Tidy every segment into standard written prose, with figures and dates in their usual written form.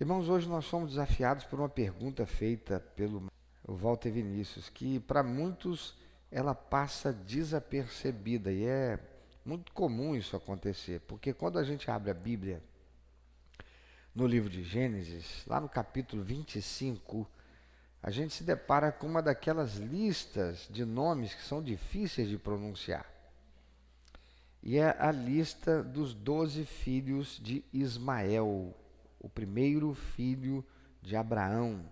Irmãos, hoje nós somos desafiados por uma pergunta feita pelo Walter Vinícius, que para muitos ela passa desapercebida e é muito comum isso acontecer, porque quando a gente abre a Bíblia no livro de Gênesis, lá no capítulo 25, a gente se depara com uma daquelas listas de nomes que são difíceis de pronunciar. E é a lista dos 12 filhos de Ismael, o primeiro filho de Abraão,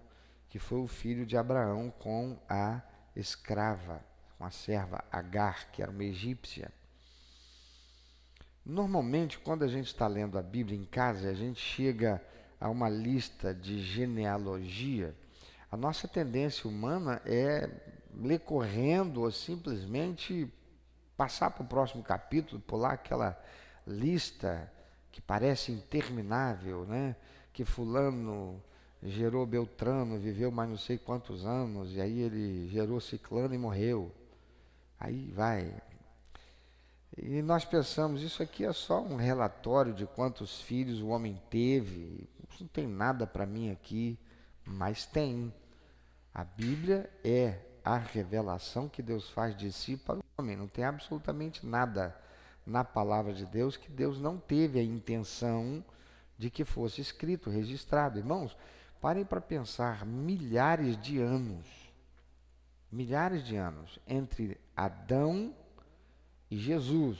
que foi o filho de Abraão com a escrava, com a serva Agar, que era uma egípcia. Normalmente, quando a gente está lendo a Bíblia em casa, a gente chega a uma lista de genealogia, a nossa tendência humana é ler correndo ou simplesmente passar para o próximo capítulo, pular aquela lista que parece interminável, né? Que fulano gerou Beltrano, viveu mais não sei quantos anos, e aí ele gerou Ciclano e morreu. Aí vai. E nós pensamos, isso aqui é só um relatório de quantos filhos o homem teve, isso não tem nada para mim aqui, mas tem. A Bíblia é a revelação que Deus faz de si para o homem. Não tem absolutamente nada na palavra de Deus que Deus não teve a intenção de que fosse escrito, registrado. Irmãos, parem para pensar, milhares de anos entre Adão e Jesus.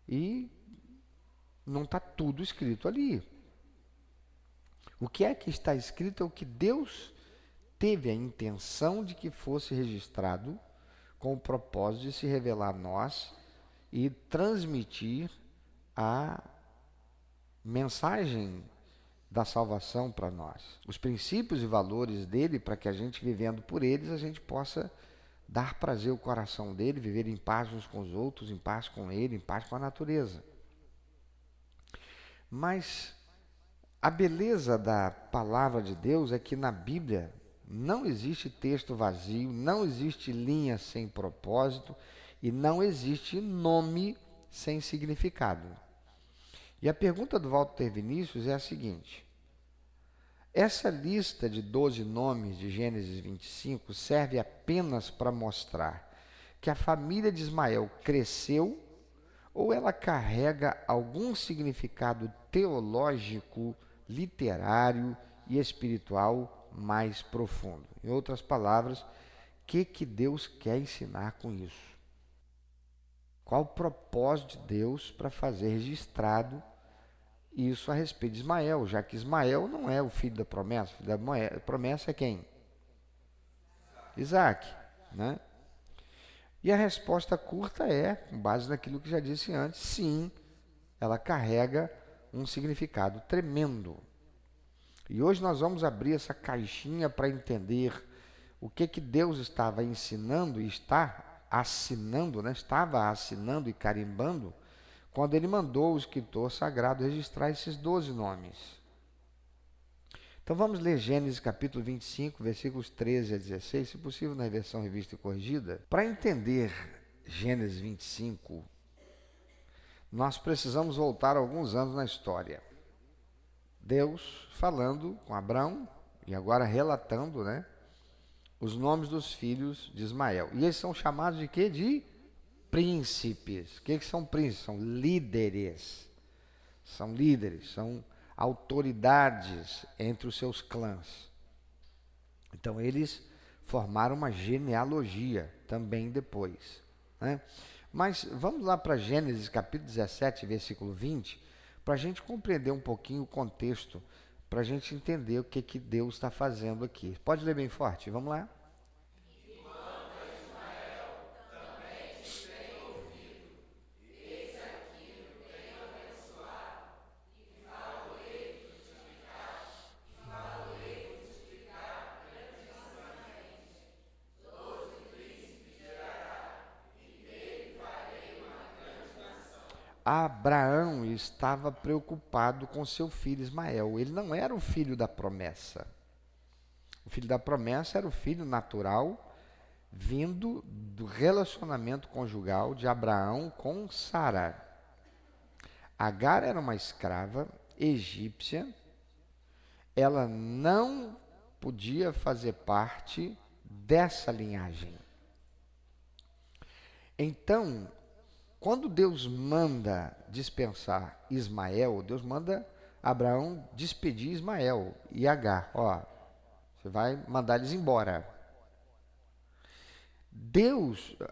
E não está tudo escrito ali. O que é que está escrito é o que Deus teve a intenção de que fosse registrado com o propósito de se revelar a nós e transmitir a mensagem da salvação para nós. Os princípios e valores dele, para que a gente, vivendo por eles, a gente possa dar prazer ao coração dele, viver em paz uns com os outros, em paz com ele, em paz com a natureza. Mas a beleza da palavra de Deus é que na Bíblia não existe texto vazio, não existe linha sem propósito e não existe nome sem significado. E a pergunta do Walter Vinícius é a seguinte: essa lista de 12 nomes de Gênesis 25 serve apenas para mostrar que a família de Ismael cresceu ou ela carrega algum significado teológico, literário e espiritual mais profundo? Em outras palavras, o que Deus quer ensinar com isso? Qual o propósito de Deus para fazer registrado isso a respeito de Ismael, já que Ismael não é o filho da promessa? O filho da promessa é quem? Isaac, né? E a resposta curta é, com base naquilo que já disse antes, sim, ela carrega um significado tremendo. E hoje nós vamos abrir essa caixinha para entender o que Deus estava ensinando e está assinando, né? Estava assinando e carimbando quando ele mandou o escritor sagrado registrar esses 12 nomes. Então vamos ler Gênesis capítulo 25, versículos 13 a 16, se possível na versão revista e corrigida. Para entender Gênesis 25, nós precisamos voltar alguns anos na história. Deus falando com Abraão e agora relatando, né, os nomes dos filhos de Ismael. E eles são chamados de quê? De príncipes. O que são príncipes? São líderes. São líderes, são autoridades entre os seus clãs. Então eles formaram uma genealogia também depois, né? Mas vamos lá para Gênesis capítulo 17, versículo 20, para a gente compreender um pouquinho o contexto, para a gente entender o que Deus está fazendo aqui. Pode ler bem forte, vamos lá. Abraão estava preocupado com seu filho Ismael. Ele não era o filho da promessa. O filho da promessa era o filho natural, vindo do relacionamento conjugal de Abraão com Sara. Agar era uma escrava egípcia ela não podia fazer parte dessa linhagem. Então, quando Deus manda dispensar Ismael, Deus manda Abraão despedir Ismael e Agar. Ó, você vai mandar eles embora.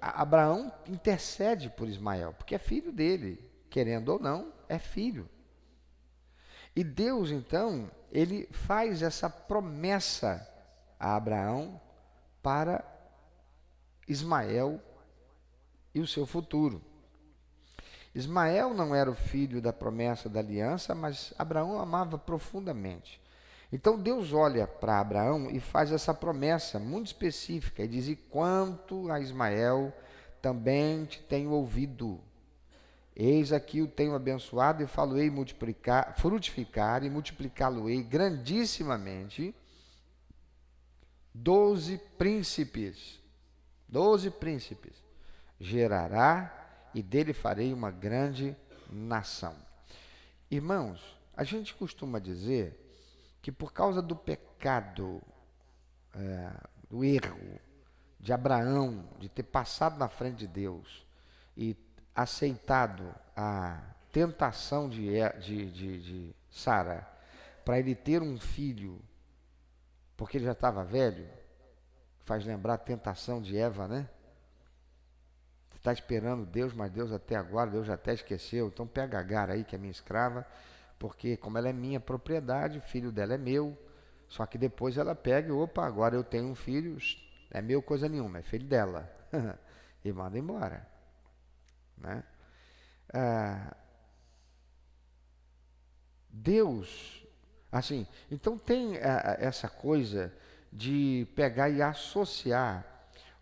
Abraão intercede por Ismael, porque é filho dele, querendo ou não, é filho. E Deus, então, ele faz essa promessa a Abraão para Ismael e o seu futuro. Ismael não era o filho da promessa da aliança, mas Abraão amava profundamente. Então Deus olha para Abraão e faz essa promessa muito específica e diz: e quanto a Ismael, também te tenho ouvido. Eis aqui o tenho abençoado e falo-ei multiplicar, frutificar e multiplicá-lo-ei grandissimamente 12 príncipes. 12 príncipes gerará e dele farei uma grande nação. Irmãos, a gente costuma dizer que por causa do pecado, do erro de Abraão, de ter passado na frente de Deus e aceitado a tentação de Sara para ele ter um filho, porque ele já estava velho, faz lembrar a tentação de Eva, né? Você está esperando Deus, mas Deus até agora, Deus já até esqueceu, então pega Agar aí, que é minha escrava, porque como ela é minha propriedade, o filho dela é meu, só que depois ela pega e, opa, agora eu tenho um filho, é meu coisa nenhuma, é filho dela, e manda embora, né? Deus, assim, então tem essa coisa de pegar e associar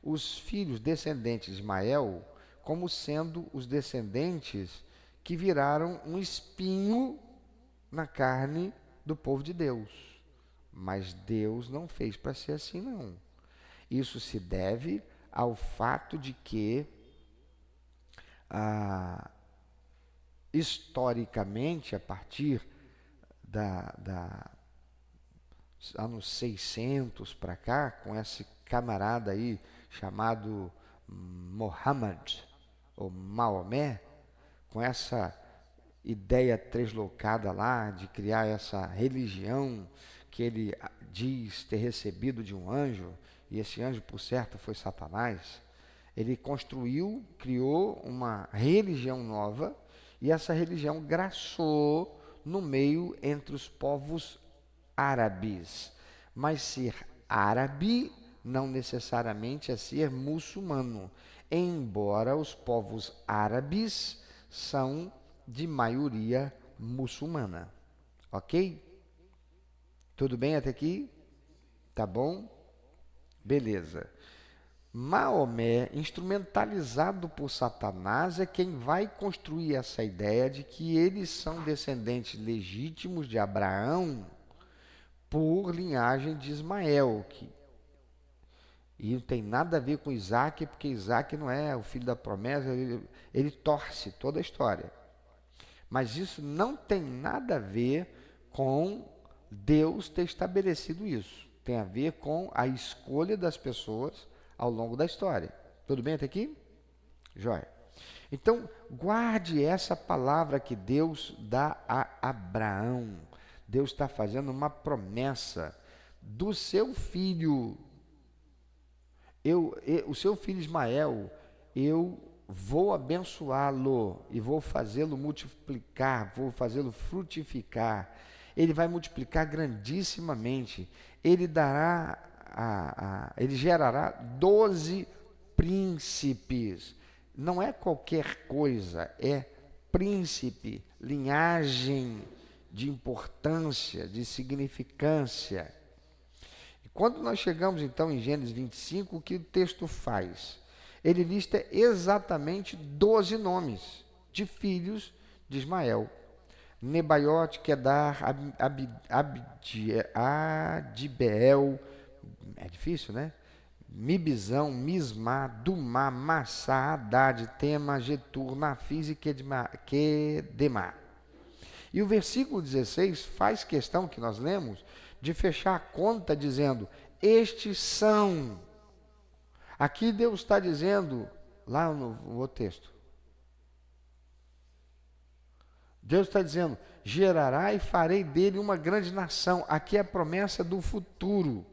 os filhos descendentes de Ismael como sendo os descendentes que viraram um espinho na carne do povo de Deus. Mas Deus não fez para ser assim, não. Isso se deve ao fato de que, historicamente, a partir anos 600 para cá, com esse camarada aí chamado Muhammad, ou Maomé, com essa ideia translocada lá de criar essa religião que ele diz ter recebido de um anjo, e esse anjo, por certo, foi Satanás. Ele criou uma religião nova, e essa religião graçou no meio entre os povos árabes. Mas ser árabe não necessariamente é ser muçulmano, embora os povos árabes são de maioria muçulmana. Ok? Tudo bem até aqui? Tá bom? Beleza. Maomé, instrumentalizado por Satanás, é quem vai construir essa ideia de que eles são descendentes legítimos de Abraão por linhagem de Ismael, e não tem nada a ver com Isaac, porque Isaac não é o filho da promessa, ele torce toda a história. Mas isso não tem nada a ver com Deus ter estabelecido isso. Tem a ver com a escolha das pessoas ao longo da história. Tudo bem até aqui? Jóia. Então, guarde essa palavra que Deus dá a Abraão. Deus está fazendo uma promessa do seu filho. O seu filho Ismael, eu vou abençoá-lo e vou fazê-lo multiplicar, vou fazê-lo frutificar. Ele vai multiplicar grandissimamente. Ele gerará 12 príncipes. Não é qualquer coisa, é príncipe, linhagem de importância, de significância. E quando nós chegamos então em Gênesis 25, o que o texto faz? Ele lista exatamente 12 nomes de filhos de Ismael. Nebaiote, Quedar, Adibeel, é difícil, né? Mibizão, Mismá, Dumá, Massá, Haddad, Tema, Getur, Nafis e Quedemá. E o versículo 16 faz questão que nós lemos de fechar a conta dizendo, estes são. Aqui Deus está dizendo, lá no outro texto, Deus está dizendo, gerará e farei dele uma grande nação. Aqui é a promessa do futuro.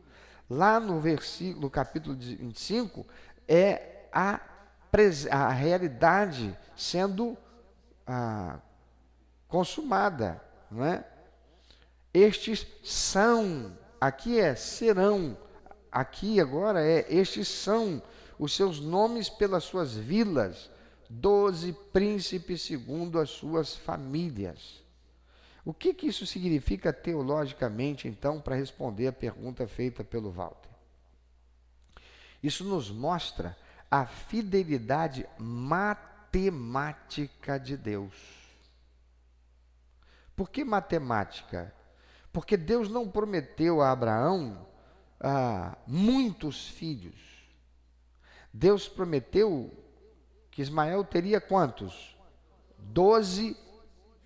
Lá no versículo, no capítulo 25, é a realidade sendo consumada, não é? Estes são, aqui é serão, aqui agora é, estes são os seus nomes pelas suas vilas, 12 príncipes segundo as suas famílias. O que isso significa teologicamente, então, para responder a pergunta feita pelo Walter? Isso nos mostra a fidelidade matemática de Deus. Por que matemática? Porque Deus não prometeu a Abraão muitos filhos. Deus prometeu que Ismael teria quantos? 12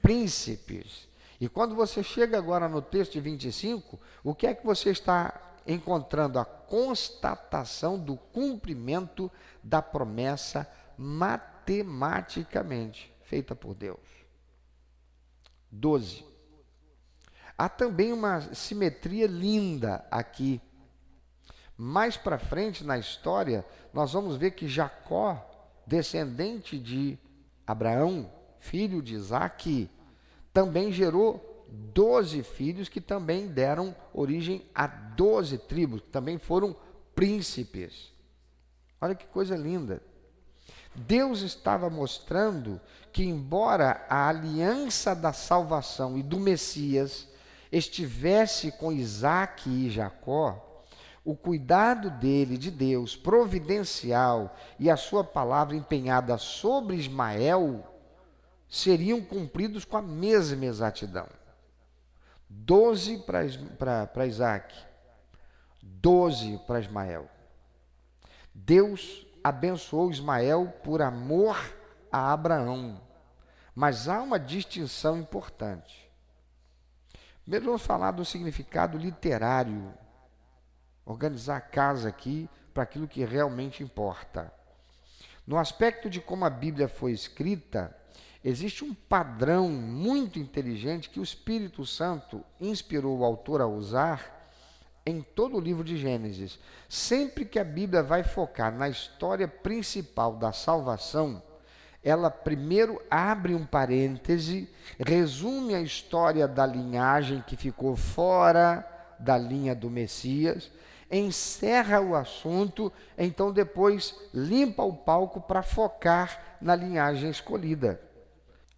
príncipes. E quando você chega agora no texto de 25, o que é que você está encontrando? A constatação do cumprimento da promessa matematicamente feita por Deus. 12. Há também uma simetria linda aqui. Mais para frente na história, nós vamos ver que Jacó, descendente de Abraão, filho de Isaque, também gerou 12 filhos que também deram origem a 12 tribos, que também foram príncipes. Olha que coisa linda. Deus estava mostrando que, embora a aliança da salvação e do Messias estivesse com Isaque e Jacó, o cuidado dele, de Deus, providencial, e a sua palavra empenhada sobre Ismael, seriam cumpridos com a mesma exatidão. 12 para Isaque, 12 para Ismael. Deus abençoou Ismael por amor a Abraão. Mas há uma distinção importante. Primeiro vamos falar do significado literário. Organizar a casa aqui para aquilo que realmente importa. No aspecto de como a Bíblia foi escrita, existe um padrão muito inteligente que o Espírito Santo inspirou o autor a usar em todo o livro de Gênesis. Sempre que a Bíblia vai focar na história principal da salvação, ela primeiro abre um parêntese, resume a história da linhagem que ficou fora da linha do Messias, encerra o assunto, então depois limpa o palco para focar na linhagem escolhida.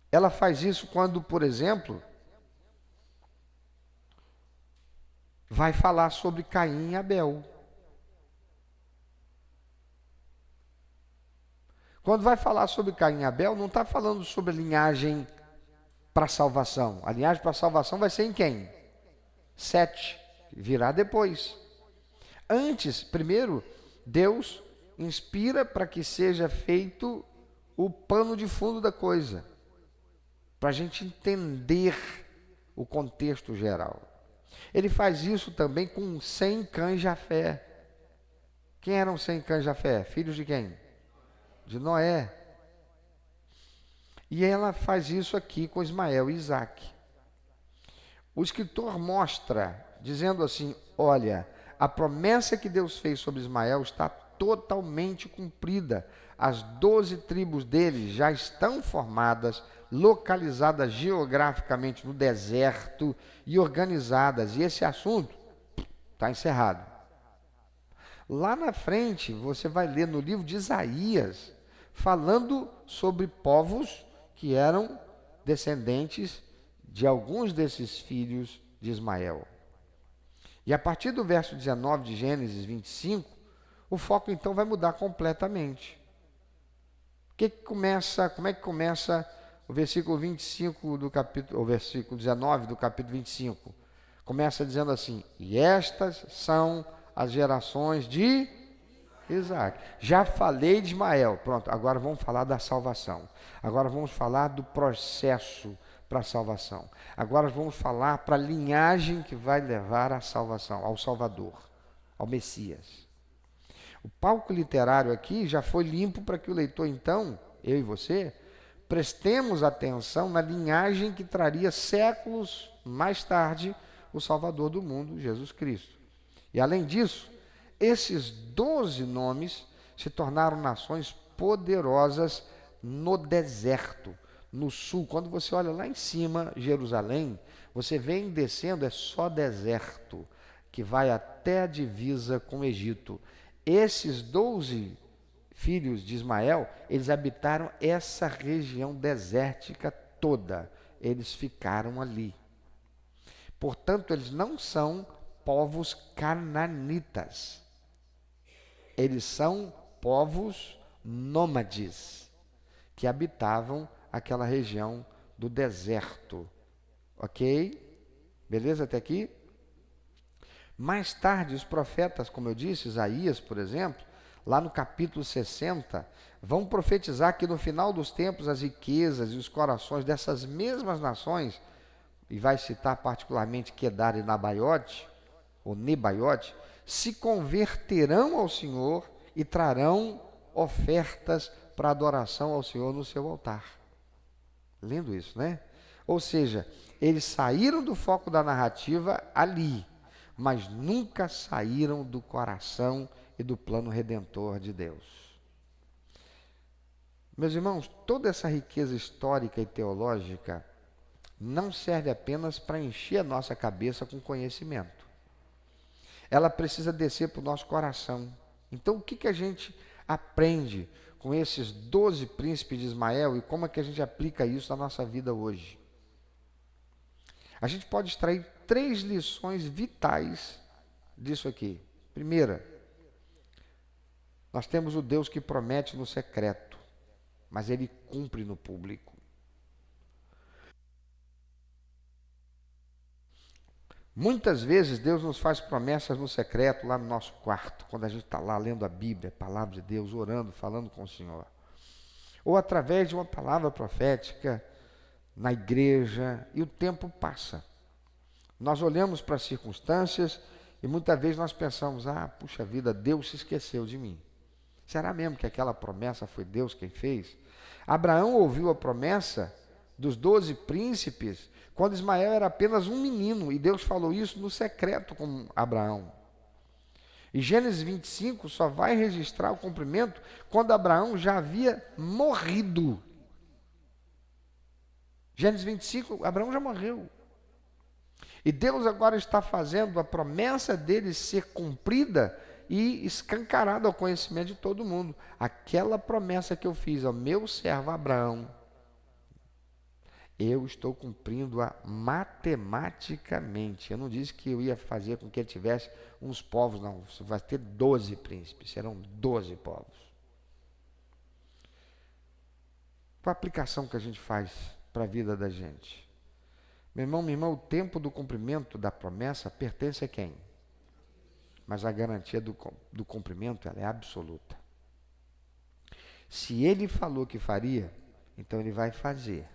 Ela faz isso quando, por exemplo, vai falar sobre Caim e Abel. Quando vai falar sobre Caim e Abel, não está falando sobre a linhagem para salvação. A linhagem para salvação vai ser em quem? 7, virá depois. Antes, primeiro, Deus inspira para que seja feito o pano de fundo da coisa, para a gente entender o contexto geral. Ele faz isso também com Sem, Cã e Jafé. Quem eram Sem, Cã e Jafé? Filhos de quem? De Noé. E ela faz isso aqui com Ismael e Isaque. O escritor mostra, dizendo assim, olha, a promessa que Deus fez sobre Ismael está totalmente cumprida. As 12 tribos dele já estão formadas, localizadas geograficamente no deserto e organizadas. E esse assunto está encerrado. Lá na frente, você vai ler no livro de Isaías, falando sobre povos que eram descendentes de alguns desses filhos de Ismael. E a partir do verso 19 de Gênesis 25, o foco então vai mudar completamente. Como é que começa o versículo 25 do capítulo, o versículo 19 do capítulo 25? Começa dizendo assim: e estas são as gerações de Isaac. Já falei de Ismael, pronto, agora vamos falar da salvação. Agora vamos falar do processo para a salvação. Agora vamos falar para a linhagem que vai levar à salvação, ao Salvador, ao Messias. O palco literário aqui já foi limpo para que o leitor, então, eu e você, prestemos atenção na linhagem que traria séculos mais tarde o Salvador do mundo, Jesus Cristo. E além disso, esses 12 nomes se tornaram nações poderosas no deserto, no sul. Quando você olha lá em cima, Jerusalém, você vem descendo, é só deserto, que vai até a divisa com o Egito. Esses 12 filhos de Ismael, eles habitaram essa região desértica toda. Eles ficaram ali. Portanto, eles não são povos cananitas. Eles são povos nômades que habitavam aquela região do deserto. Ok? Beleza até aqui? Mais tarde, os profetas, como eu disse, Isaías, por exemplo, lá no capítulo 60, vão profetizar que no final dos tempos as riquezas e os corações dessas mesmas nações, e vai citar particularmente Quedar e Nabaiote, ou Nebaiote, se converterão ao Senhor e trarão ofertas para adoração ao Senhor no seu altar. Lindo isso, né? Ou seja, eles saíram do foco da narrativa ali, mas nunca saíram do coração e do plano redentor de Deus. Meus irmãos, toda essa riqueza histórica e teológica não serve apenas para encher a nossa cabeça com conhecimento. Ela precisa descer para o nosso coração. Então, o que a gente aprende com esses 12 príncipes de Ismael e como é que a gente aplica isso na nossa vida hoje? A gente pode extrair 3 lições vitais disso aqui. Primeira, nós temos o Deus que promete no secreto, mas ele cumpre no público. Muitas vezes Deus nos faz promessas no secreto, lá no nosso quarto, quando a gente está lá lendo a Bíblia, a palavra de Deus, orando, falando com o Senhor. Ou através de uma palavra profética na igreja, e o tempo passa. Nós olhamos para as circunstâncias e muitas vezes nós pensamos, puxa vida, Deus se esqueceu de mim. Será mesmo que aquela promessa foi Deus quem fez? Abraão ouviu a promessa dos 12 príncipes quando Ismael era apenas um menino, e Deus falou isso no secreto com Abraão. E Gênesis 25 só vai registrar o cumprimento quando Abraão já havia morrido. Gênesis 25, Abraão já morreu. E Deus agora está fazendo a promessa dele ser cumprida e escancarada ao conhecimento de todo mundo. Aquela promessa que eu fiz ao meu servo Abraão, eu estou cumprindo-a matematicamente. Eu não disse que eu ia fazer com que ele tivesse uns povos, não. Você vai ter 12 príncipes, serão 12 povos. Qual a aplicação que a gente faz para a vida da gente? Meu irmão, minha irmã, o tempo do cumprimento da promessa pertence a quem? Mas a garantia do cumprimento, ela é absoluta. Se ele falou que faria, então ele vai fazer.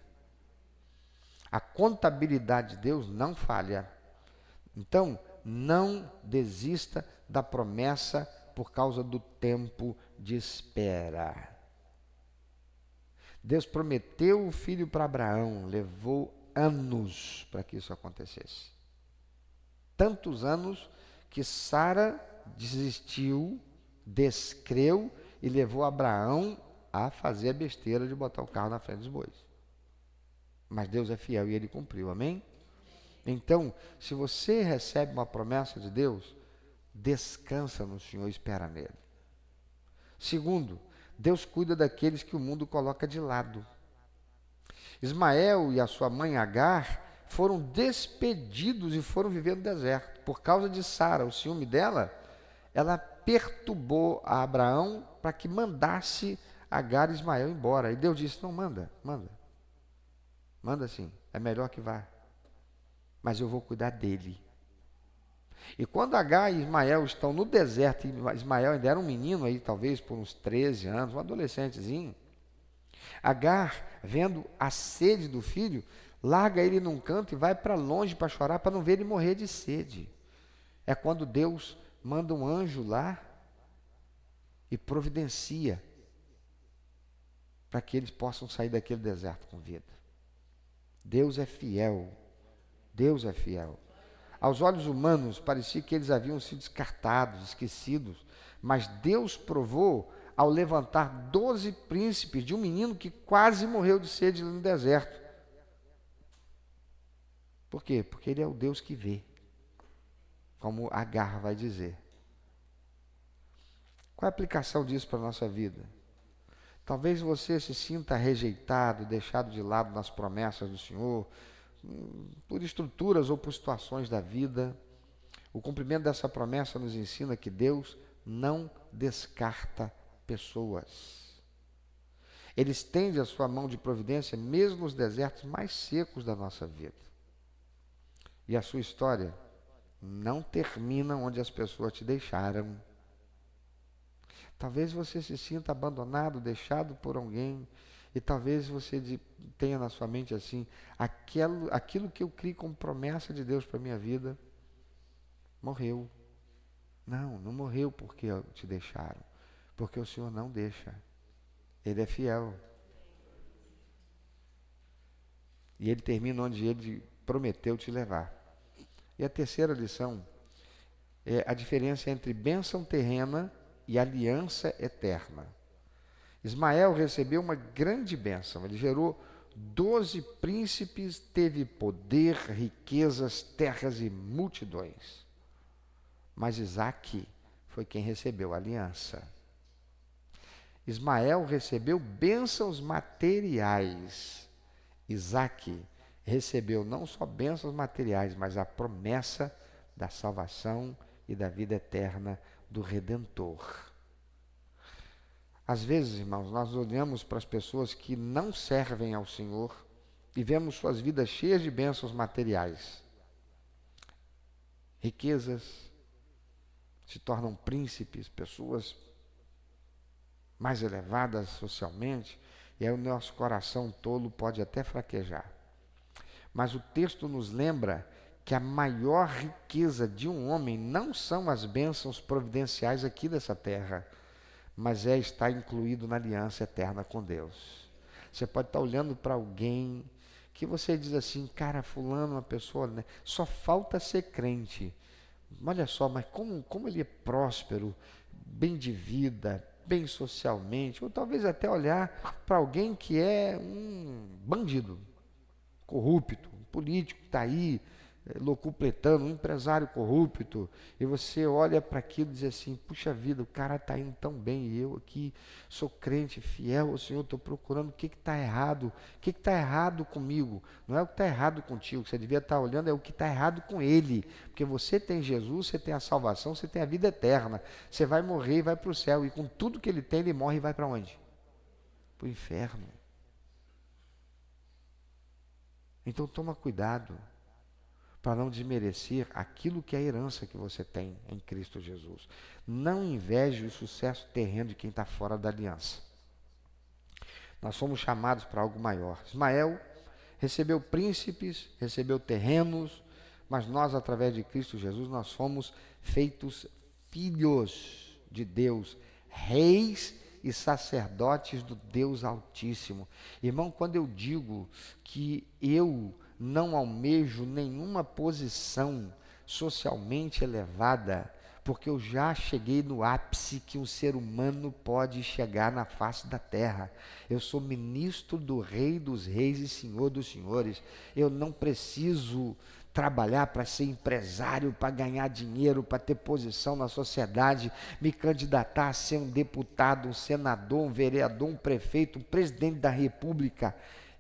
A contabilidade de Deus não falha. Então, não desista da promessa por causa do tempo de espera. Deus prometeu o filho para Abraão, levou anos para que isso acontecesse. Tantos anos que Sara desistiu, descreu e levou Abraão a fazer a besteira de botar o carro na frente dos bois. Mas Deus é fiel e ele cumpriu, amém? Então, se você recebe uma promessa de Deus, descansa no Senhor e espera nele. Segundo, Deus cuida daqueles que o mundo coloca de lado. Ismael e a sua mãe Agar foram despedidos e foram viver no deserto. Por causa de Sara, o ciúme dela, ela perturbou a Abraão para que mandasse Agar e Ismael embora. E Deus disse, não, manda. Manda sim, é melhor que vá. Mas eu vou cuidar dele. E quando Agar e Ismael estão no deserto, e Ismael ainda era um menino aí, talvez por uns 13 anos, um adolescentezinho, Agar, vendo a sede do filho, larga ele num canto e vai para longe para chorar, para não ver ele morrer de sede. É quando Deus manda um anjo lá e providencia para que eles possam sair daquele deserto com vida. Deus é fiel. Deus é fiel. Aos olhos humanos, parecia que eles haviam sido descartados, esquecidos, mas Deus provou ao levantar 12 príncipes de um menino que quase morreu de sede no deserto. Por quê? Porque ele é o Deus que vê, como Agar vai dizer. Qual é a aplicação disso para a nossa vida? Talvez você se sinta rejeitado, deixado de lado nas promessas do Senhor, por estruturas ou por situações da vida. O cumprimento dessa promessa nos ensina que Deus não descarta pessoas. Ele estende a sua mão de providência mesmo nos desertos mais secos da nossa vida. E a sua história não termina onde as pessoas te deixaram. Talvez você se sinta abandonado, deixado por alguém, e talvez você tenha na sua mente assim, aquilo que eu criei como promessa de Deus para a minha vida, morreu. Não morreu porque te deixaram, porque o Senhor não deixa. Ele é fiel. E Ele termina onde Ele prometeu te levar. E a terceira lição é a diferença entre bênção terrena e aliança eterna. Ismael recebeu uma grande bênção. Ele gerou 12 príncipes, teve poder, riquezas, terras e multidões. Mas Isaque foi quem recebeu a aliança. Ismael recebeu bênçãos materiais. Isaque recebeu não só bênçãos materiais, mas a promessa da salvação e da vida eterna do Redentor. Às vezes, irmãos, nós olhamos para as pessoas que não servem ao Senhor e vemos suas vidas cheias de bênçãos materiais. Riquezas, se tornam príncipes, pessoas mais elevadas socialmente, e aí o nosso coração tolo pode até fraquejar. Mas o texto nos lembra que a maior riqueza de um homem não são as bênçãos providenciais aqui dessa terra, mas é estar incluído na aliança eterna com Deus. Você pode estar olhando para alguém que você diz assim, cara, fulano, uma pessoa, né, só falta ser crente. Olha só, mas como ele é próspero, bem de vida, bem socialmente, ou talvez até olhar para alguém que é um bandido, corrupto, um político que está aí, locupletando, um empresário corrupto, e você olha para aquilo e diz assim, puxa vida, o cara está indo tão bem, e eu aqui sou crente, fiel ao Senhor, estou procurando o que está errado, o que está errado comigo, não é o que está errado contigo, que você devia estar olhando, é o que está errado com ele, porque você tem Jesus, você tem a salvação, você tem a vida eterna, você vai morrer e vai para o céu, e com tudo que ele tem, ele morre e vai para onde? Para o inferno. Então toma cuidado, para não desmerecer aquilo que é a herança que você tem em Cristo Jesus. Não inveje o sucesso terreno de quem está fora da aliança. Nós somos chamados para algo maior. Ismael recebeu príncipes, recebeu terrenos, mas nós, através de Cristo Jesus, nós fomos feitos filhos de Deus, reis e sacerdotes do Deus Altíssimo. Irmão, quando eu digo que eu não almejo nenhuma posição socialmente elevada, porque eu já cheguei no ápice que um ser humano pode chegar na face da terra. Eu sou ministro do Rei dos Reis e Senhor dos Senhores. Eu não preciso trabalhar para ser empresário, para ganhar dinheiro, para ter posição na sociedade, me candidatar a ser um deputado, um senador, um vereador, um prefeito, um presidente da república.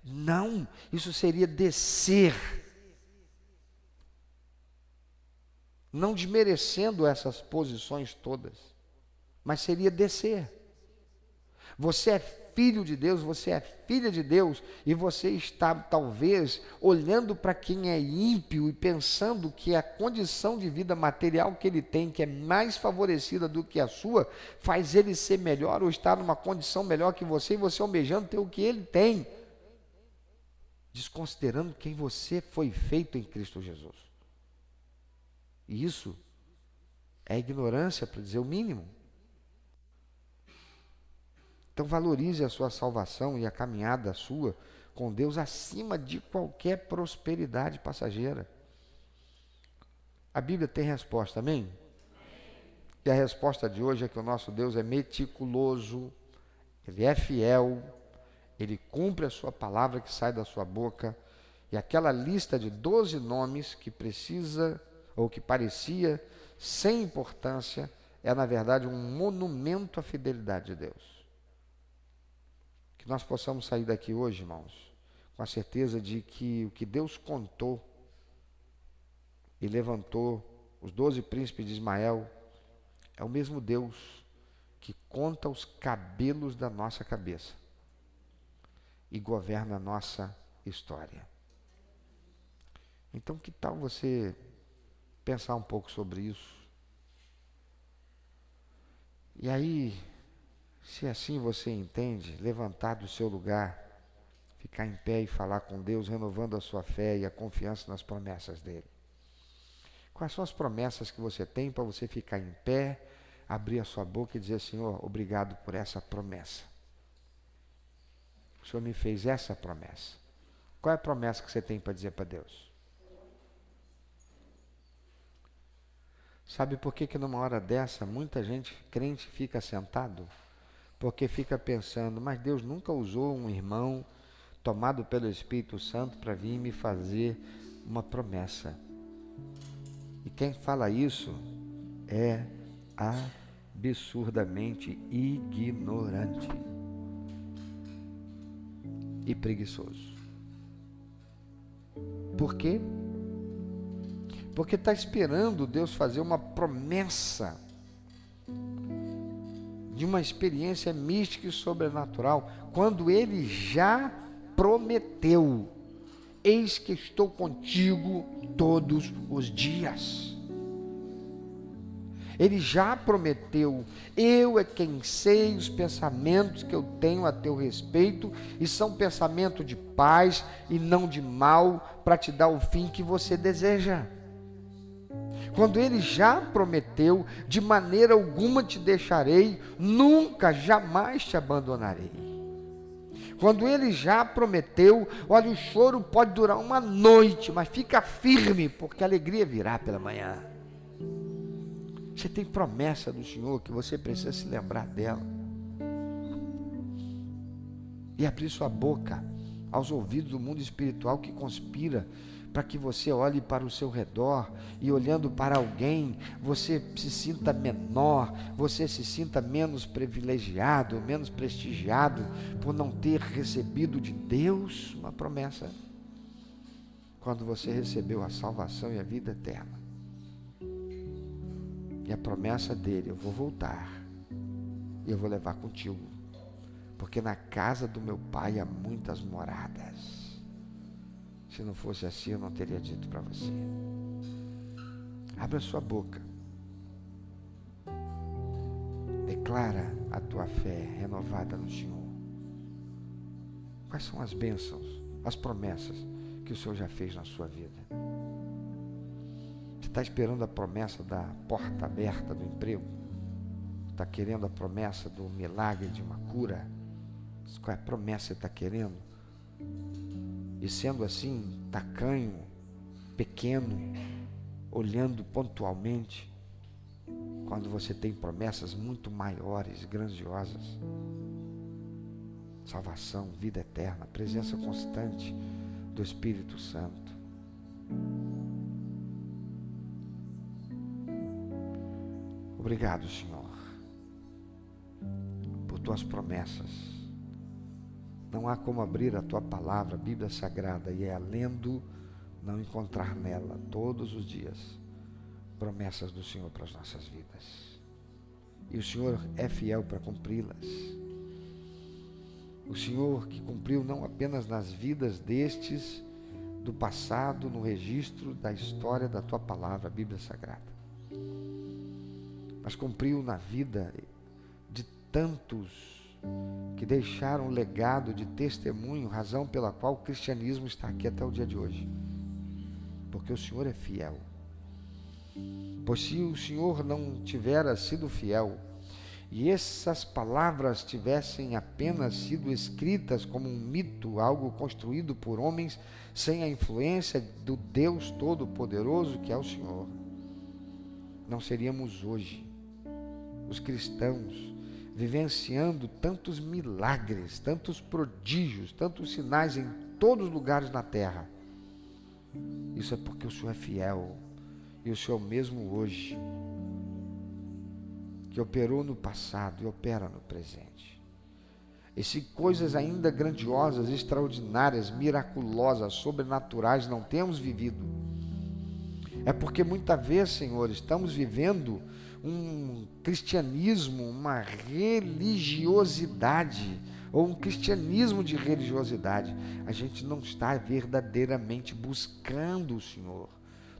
Não, isso seria descer, não desmerecendo essas posições todas, mas seria descer. Você é filho de Deus, você é filha de Deus, e você está talvez olhando para quem é ímpio e pensando que a condição de vida material que ele tem, que é mais favorecida do que a sua, faz ele ser melhor ou estar numa condição melhor que você, e você almejando ter o que ele tem. desconsiderando quem você foi feito em Cristo Jesus. E isso é ignorância, para dizer o mínimo. Então valorize a sua salvação e a caminhada sua com Deus acima de qualquer prosperidade passageira. A Bíblia tem resposta, amém? E a resposta de hoje é que o nosso Deus é meticuloso, Ele é fiel, Ele cumpre a sua palavra que sai da sua boca, e aquela lista de 12 nomes que precisa, ou que parecia sem importância, é na verdade um monumento à fidelidade de Deus. Que nós possamos sair daqui hoje, irmãos, com a certeza de que o que Deus contou e levantou os 12 príncipes de Ismael é o mesmo Deus que conta os cabelos da nossa cabeça e governa a nossa história. Então, que tal você pensar um pouco sobre isso? E aí, se assim você entende, levantar do seu lugar, ficar em pé e falar com Deus, renovando a sua fé e a confiança nas promessas dele. Quais são as promessas que você tem para você ficar em pé, abrir a sua boca e dizer: Senhor, obrigado por essa promessa. O Senhor me fez essa promessa. Qual é a promessa que você tem para dizer para Deus? Sabe por que numa hora dessa, muita gente crente fica sentado? Porque fica pensando: mas Deus nunca usou um irmão tomado pelo Espírito Santo para vir me fazer uma promessa. E quem fala isso é absurdamente ignorante e preguiçoso. Por quê? Porque está esperando Deus fazer uma promessa de uma experiência mística e sobrenatural, quando Ele já prometeu: eis que estou contigo todos os dias. Ele já prometeu: eu é quem sei os pensamentos que eu tenho a teu respeito, e são pensamentos de paz e não de mal, para te dar o fim que você deseja. Quando Ele já prometeu: de maneira alguma te deixarei, nunca, jamais te abandonarei. Quando Ele já prometeu: olha, o choro pode durar uma noite, mas fica firme, porque a alegria virá pela manhã. Você tem promessa do Senhor que você precisa se lembrar dela. E abrir sua boca aos ouvidos do mundo espiritual que conspira para que você olhe para o seu redor e, olhando para alguém, você se sinta menor, você se sinta menos privilegiado, menos prestigiado por não ter recebido de Deus uma promessa, quando você recebeu a salvação e a vida eterna. E a promessa dele: eu vou voltar e eu vou levar contigo, porque na casa do meu pai há muitas moradas. Se não fosse assim, eu não teria dito para você. Abra sua boca. Declara a tua fé renovada no Senhor. Quais são as bênçãos, as promessas que o Senhor já fez na sua vida? Você está esperando a promessa da porta aberta do emprego? Está querendo a promessa do milagre de uma cura? Qual é a promessa que você está querendo? E sendo assim, tacanho, pequeno, olhando pontualmente, quando você tem promessas muito maiores, grandiosas: salvação, vida eterna, presença constante do Espírito Santo. Obrigado, Senhor, por tuas promessas. Não há como abrir a tua palavra, a Bíblia Sagrada, e lendo, não encontrar nela, todos os dias, promessas do Senhor para as nossas vidas. E o Senhor é fiel para cumpri-las. O Senhor que cumpriu não apenas nas vidas destes do passado, no registro da história da tua palavra, a Bíblia Sagrada, mas cumpriu na vida de tantos que deixaram um legado de testemunho, razão pela qual o cristianismo está aqui até o dia de hoje. Porque o Senhor é fiel. Pois se o Senhor não tivera sido fiel, e essas palavras tivessem apenas sido escritas como um mito, algo construído por homens, sem a influência do Deus Todo-Poderoso, que é o Senhor, não seríamos hoje, os cristãos, vivenciando tantos milagres, tantos prodígios, tantos sinais em todos os lugares na terra. Isso é porque o Senhor é fiel, e o Senhor mesmo hoje, que operou no passado e opera no presente. E se coisas ainda grandiosas, extraordinárias, miraculosas, sobrenaturais não temos vivido, é porque muitas vezes, Senhor, estamos vivendo um cristianismo, uma religiosidade, ou um cristianismo de religiosidade. A gente não está verdadeiramente buscando o Senhor.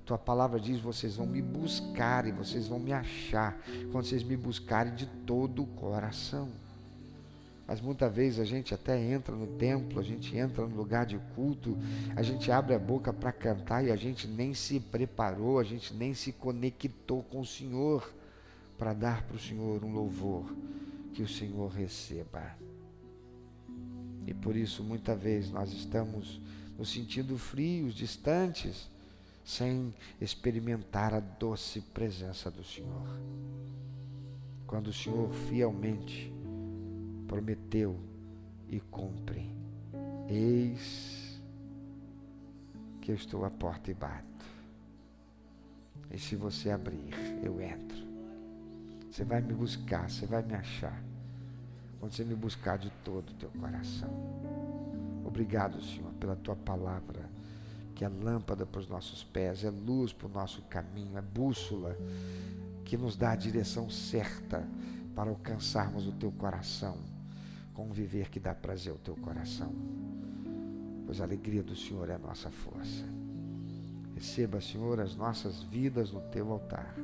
Tua palavra diz: vocês vão me buscar e vocês vão me achar, quando vocês me buscarem de todo o coração. Mas muitas vezes a gente até entra no templo, a gente entra no lugar de culto, a gente abre a boca para cantar e a gente nem se preparou, a gente nem se conectou com o Senhor para dar para o Senhor um louvor que o Senhor receba. E por isso muitas vezes nós estamos nos sentindo frios, distantes, sem experimentar a doce presença do Senhor. Quando o Senhor fielmente prometeu e cumpre: eis que eu estou à porta e bato. E se você abrir, eu entro. Você vai me buscar, você vai me achar, quando você me buscar de todo o teu coração. Obrigado, Senhor, pela tua palavra, que é lâmpada para os nossos pés, é luz para o nosso caminho, é bússola que nos dá a direção certa para alcançarmos o teu coração, com um viver que dá prazer ao teu coração. Pois a alegria do Senhor é a nossa força. Receba, Senhor, as nossas vidas no teu altar.